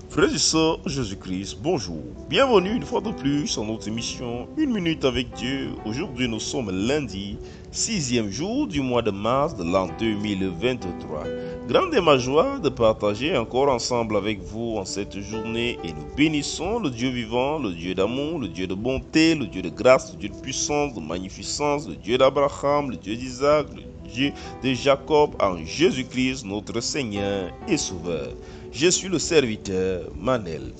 Frères et sœurs, Jésus-Christ, bonjour. Bienvenue une fois de plus dans notre émission Une minute avec Dieu. Aujourd'hui, nous sommes lundi, 6e jour du mois de mars de l'an 2023. Grande est ma joie de partager encore ensemble avec vous en cette journée et nous bénissons le Dieu vivant, le Dieu d'amour, le Dieu de bonté, le Dieu de grâce, le Dieu de puissance, de magnificence, le Dieu d'Abraham, le Dieu d'Isaac, le Dieu de Jacob en Jésus-Christ, notre Seigneur et Sauveur. Je suis le serviteur Manel.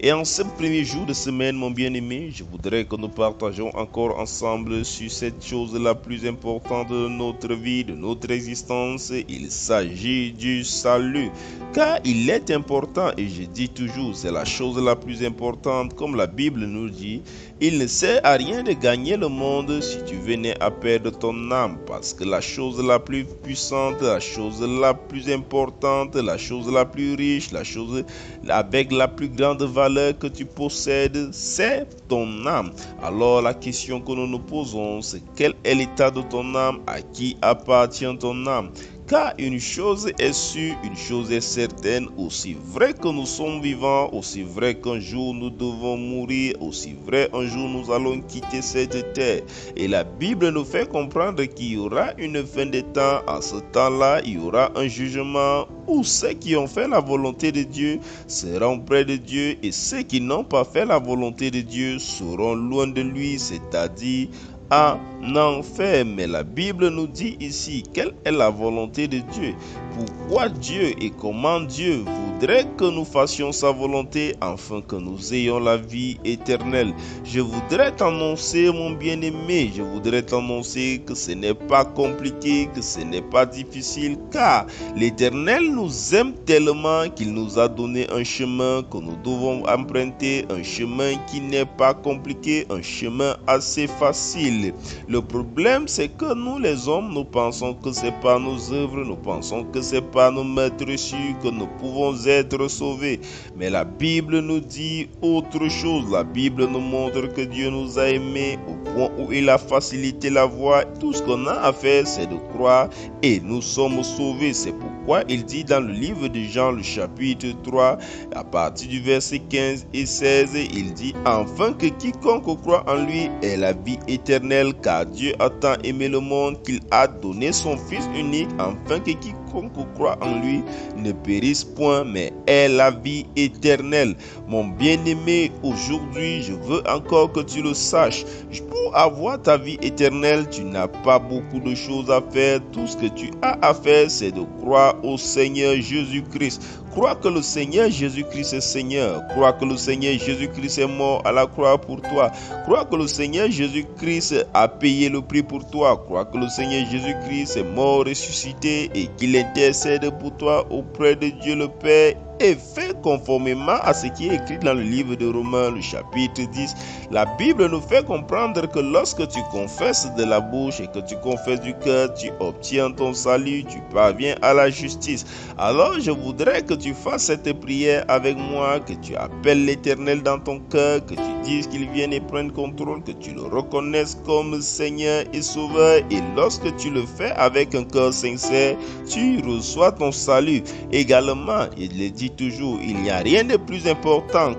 Et en ce premier jour de semaine, mon bien-aimé, je voudrais que nous partagions encore ensemble sur cette chose la plus importante de notre vie, de notre existence. Il s'agit du salut. Car il est important, et je dis toujours, c'est la chose la plus importante, comme la Bible nous dit. Il ne sert à rien de gagner le monde si tu venais à perdre ton âme, parce que la chose la plus puissante, la chose la plus importante, la chose la plus riche, la chose avec la plus grande valeur que tu possèdes, c'est ton âme. Alors la question que nous nous posons, c'est quel est l'état de ton âme, à qui appartient ton âme? Car une chose est sûre, une chose est certaine, aussi vrai que nous sommes vivants, aussi vrai qu'un jour nous devons mourir, aussi vrai un jour nous allons quitter cette terre. Et la Bible nous fait comprendre qu'il y aura une fin des temps. En ce temps-là, il y aura un jugement où ceux qui ont fait la volonté de Dieu seront près de Dieu et ceux qui n'ont pas fait la volonté de Dieu seront loin de lui, c'est-à-dire en enfer. Mais la Bible nous dit ici quelle est la volonté de Dieu, pourquoi Dieu et comment Dieu voudrait que nous fassions sa volonté afin que nous ayons la vie éternelle. Je voudrais t'annoncer, mon bien-aimé, je voudrais t'annoncer que ce n'est pas compliqué, que ce n'est pas difficile, car l'Éternel nous aime tellement qu'il nous a donné un chemin que nous devons emprunter, un chemin qui n'est pas compliqué, un chemin assez facile. Le problème, c'est que nous les hommes, nous pensons que c'est par nos œuvres, nous pensons que c'est par nos maîtres sûrs que nous pouvons être sauvés. Mais la Bible nous dit autre chose. La Bible nous montre que Dieu nous a aimés au point où il a facilité la voie. Tout ce qu'on a à faire, c'est de croire et nous sommes sauvés. C'est pourquoi il dit dans le livre de Jean, le chapitre 3, à partir du verset 15 et 16, il dit « Afin que quiconque croit en lui ait la vie éternelle, car Dieu a tant aimé le monde qu'il a donné son Fils unique, afin que quiconque croit en lui ne périsse point, mais ait la vie éternelle. » Mon bien-aimé, aujourd'hui, je veux encore que tu le saches. Pour avoir ta vie éternelle, tu n'as pas beaucoup de choses à faire. Tout ce que tu as à faire, c'est de croire au Seigneur Jésus-Christ. Crois que le Seigneur Jésus-Christ est Seigneur. Crois que le Seigneur Jésus-Christ est mort à la croix pour toi. Crois que le Seigneur Jésus-Christ a payé le prix pour toi. Crois que le Seigneur Jésus-Christ est mort, ressuscité et qu'il intercède pour toi auprès de Dieu le Père. Et fais conformément à ce qui est écrit dans le livre de Romains, le chapitre 10. La Bible nous fait comprendre que lorsque tu confesses de la bouche et que tu confesses du cœur, tu obtiens ton salut, tu parviens à la justice. Alors je voudrais que tu fasses cette prière avec moi, que tu appelles l'Éternel dans ton cœur, que tu dises qu'il vienne et prenne contrôle, que tu le reconnaisses comme Seigneur et Sauveur. Et lorsque tu le fais avec un cœur sincère, tu reçois ton salut. Également, il le dit toujours, il n'y a rien de plus important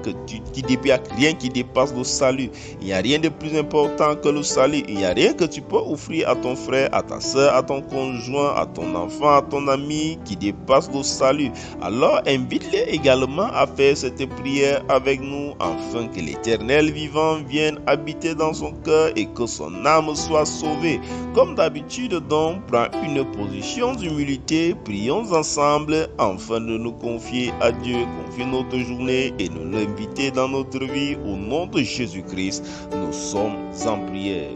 rien qui dépasse le salut. Il n'y a rien de plus important que le salut. Il n'y a rien que tu peux offrir à ton frère, à ta soeur, à ton conjoint, à ton enfant, à ton ami qui dépasse le salut. Alors invite-les également à faire cette prière avec nous afin que l'Éternel vivant vienne habiter dans son cœur et que son âme soit sauvée. Comme d'habitude donc, prends une position d'humilité, prions ensemble afin de nous confier à Dieu, confier notre journée et nous l'inviter dans notre vie. Au nom de Jésus-Christ, nous sommes en prière.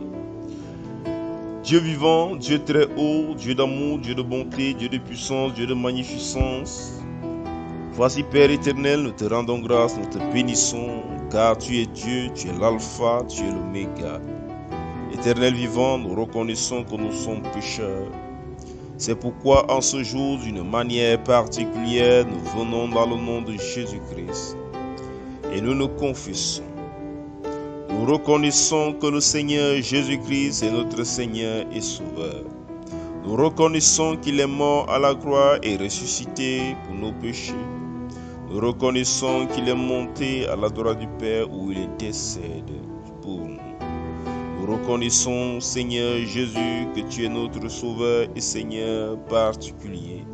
Dieu vivant, Dieu très haut, Dieu d'amour, Dieu de bonté, Dieu de puissance, Dieu de magnificence. Voici Père éternel, nous te rendons grâce, nous te bénissons, car tu es Dieu, tu es l'alpha, tu es l'oméga. Éternel vivant, nous reconnaissons que nous sommes pécheurs. C'est pourquoi en ce jour, d'une manière particulière, nous venons dans le nom de Jésus-Christ et nous nous confessons. Nous reconnaissons que le Seigneur Jésus-Christ est notre Seigneur et Sauveur. Nous reconnaissons qu'il est mort à la croix et ressuscité pour nos péchés. Nous reconnaissons qu'il est monté à la droite du Père où il intercède pour nous. Nous reconnaissons, Seigneur Jésus, que tu es notre Sauveur et Seigneur particulier.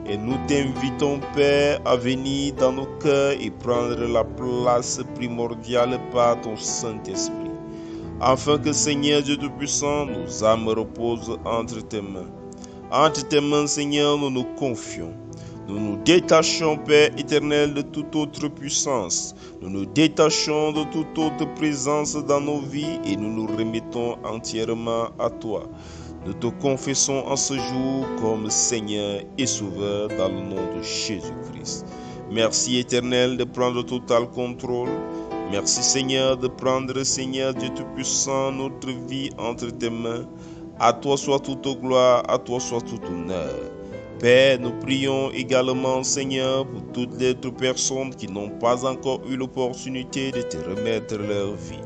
Et nous t'invitons, Père, à venir dans nos cœurs et prendre la place primordiale par ton Saint-Esprit. Afin que, Seigneur Dieu Tout-Puissant, nos âmes reposent entre tes mains. Entre tes mains, Seigneur, nous nous confions. Nous nous détachons, Père éternel, de toute autre puissance. Nous nous détachons de toute autre présence dans nos vies et nous nous remettons entièrement à toi. Nous te confessons en ce jour comme Seigneur et Sauveur dans le nom de Jésus-Christ. Merci éternel de prendre total contrôle. Merci Seigneur de prendre, Seigneur Dieu Tout-Puissant, notre vie entre tes mains. À toi soit toute gloire, à toi soit tout honneur. Père, nous prions également, Seigneur, pour toutes les autres personnes qui n'ont pas encore eu l'opportunité de te remettre leur vie.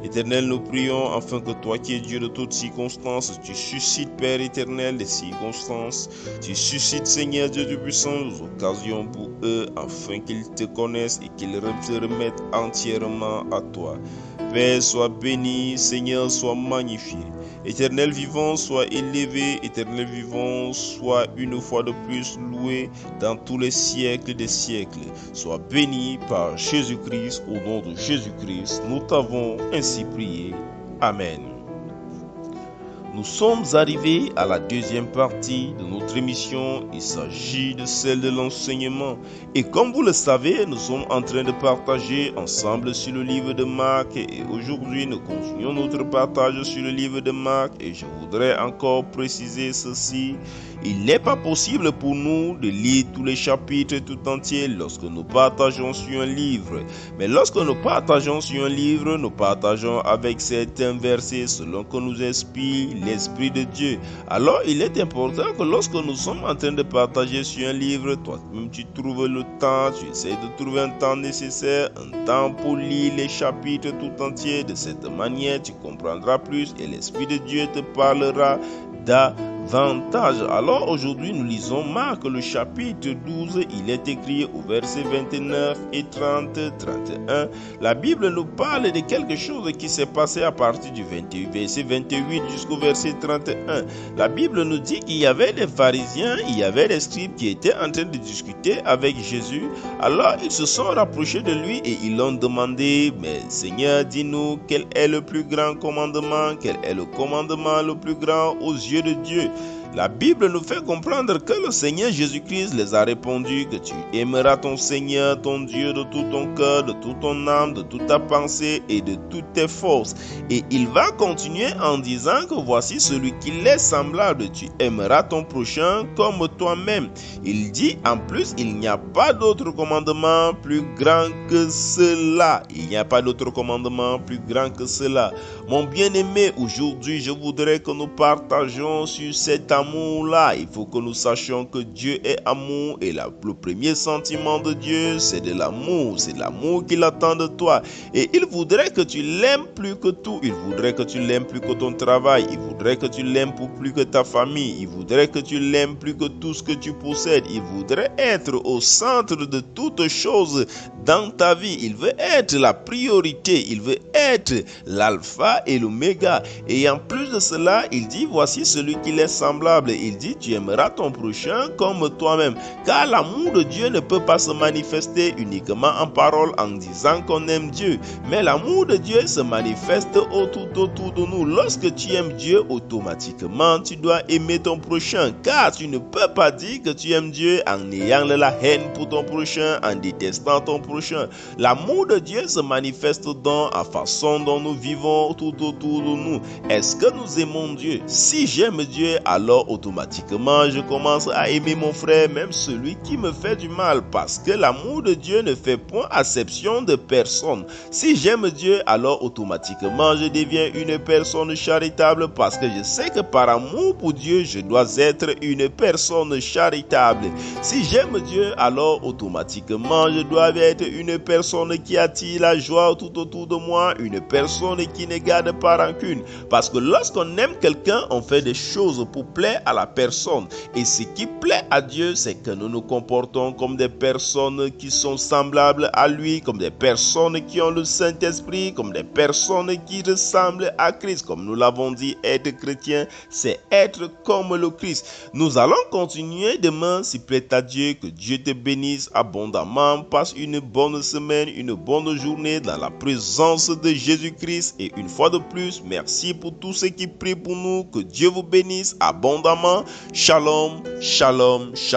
Éternel, nous prions afin que toi qui es Dieu de toutes circonstances, tu suscites, Père éternel, des circonstances. Tu suscites, Seigneur Dieu Tout-Puissant, des occasions pour eux afin qu'ils te connaissent et qu'ils se remettent entièrement à toi. Père, sois béni, Seigneur, sois magnifié. Éternel vivant, sois élevé. Éternel vivant, sois une fois de plus loué dans tous les siècles des siècles. Sois béni par Jésus-Christ. Au nom de Jésus-Christ, nous t'avons ainsi prié. Amen. Nous sommes arrivés à la deuxième partie de notre émission. Il s'agit de celle de l'enseignement. Et comme vous le savez, nous sommes en train de partager ensemble sur le livre de Marc. Et aujourd'hui, nous continuons notre partage sur le livre de Marc. Et je voudrais encore préciser ceci. Il n'est pas possible pour nous de lire tous les chapitres tout entiers lorsque nous partageons sur un livre. Mais lorsque nous partageons sur un livre, nous partageons avec certains versets selon que nous inspire l'Esprit de Dieu. Alors, il est important que lorsque nous sommes en train de partager sur un livre, toi-même tu trouves le temps, tu essaies de trouver un temps nécessaire, un temps pour lire les chapitres tout entiers. De cette manière, tu comprendras plus et l'Esprit de Dieu te parlera davantage. Alors aujourd'hui nous lisons Marc le chapitre 12, il est écrit au verset 29 et 31. La Bible nous parle de quelque chose qui s'est passé à partir du verset 28 jusqu'au verset 31. La Bible nous dit qu'il y avait des pharisiens, il y avait des scribes qui étaient en train de discuter avec Jésus. Alors ils se sont rapprochés de lui et ils l'ont demandé, mais Seigneur, dis-nous quel est le plus grand commandement, quel est le commandement le plus grand aux yeux de Dieu. La Bible nous fait comprendre que le Seigneur Jésus-Christ les a répondu que tu aimeras ton Seigneur, ton Dieu de tout ton cœur, de toute ton âme, de toute ta pensée et de toutes tes forces. Et il va continuer en disant que voici celui qui est semblable, tu aimeras ton prochain comme toi-même. Il dit en plus, il n'y a pas d'autre commandement plus grand que cela. Il n'y a pas d'autre commandement plus grand que cela. Mon bien-aimé, aujourd'hui, je voudrais que nous partagions sur cet amour-là. Il faut que nous sachions que Dieu est amour et le premier sentiment de Dieu, c'est de l'amour. C'est de l'amour qu'il attend de toi. Et il voudrait que tu l'aimes plus que tout. Il voudrait que tu l'aimes plus que ton travail. Il voudrait que tu l'aimes plus que ta famille. Il voudrait que tu l'aimes plus que tout ce que tu possèdes. Il voudrait être au centre de toutes choses dans ta vie. Il veut être la priorité. Il veut être l'alpha et l'oméga. Et en plus de cela, il dit, voici celui qui est semblable. Il dit, tu aimeras ton prochain comme toi-même. Car l'amour de Dieu ne peut pas se manifester uniquement en parole en disant qu'on aime Dieu. Mais l'amour de Dieu se manifeste autour de nous. Lorsque tu aimes Dieu, automatiquement, tu dois aimer ton prochain. Car tu ne peux pas dire que tu aimes Dieu en ayant la haine pour ton prochain, en détestant ton prochain. L'amour de Dieu se manifeste dans la façon dont nous vivons tout autour de nous. Est-ce que nous aimons Dieu? Si j'aime Dieu, alors automatiquement je commence à aimer mon frère, même celui qui me fait du mal, parce que l'amour de Dieu ne fait point acception de personne. Si j'aime Dieu, alors automatiquement je deviens une personne charitable, parce que je sais que par amour pour Dieu, je dois être une personne charitable. Si j'aime Dieu, alors automatiquement je dois être une personne qui attire la joie tout autour de moi, une personne qui ne garde pas rancune. Parce que lorsqu'on aime quelqu'un, on fait des choses pour plaire plaît à la personne. Et ce qui plaît à Dieu, c'est que nous nous comportons comme des personnes qui sont semblables à lui, comme des personnes qui ont le Saint-Esprit, comme des personnes qui ressemblent à Christ. Comme nous l'avons dit, être chrétien, c'est être comme le Christ. Nous allons continuer demain, s'il plaît à Dieu. Que Dieu te bénisse abondamment. Passe une bonne semaine, une bonne journée dans la présence de Jésus-Christ. Et une fois de plus, merci pour tous ceux qui prient pour nous. Que Dieu vous bénisse abondamment. Shalom, shalom, shalom.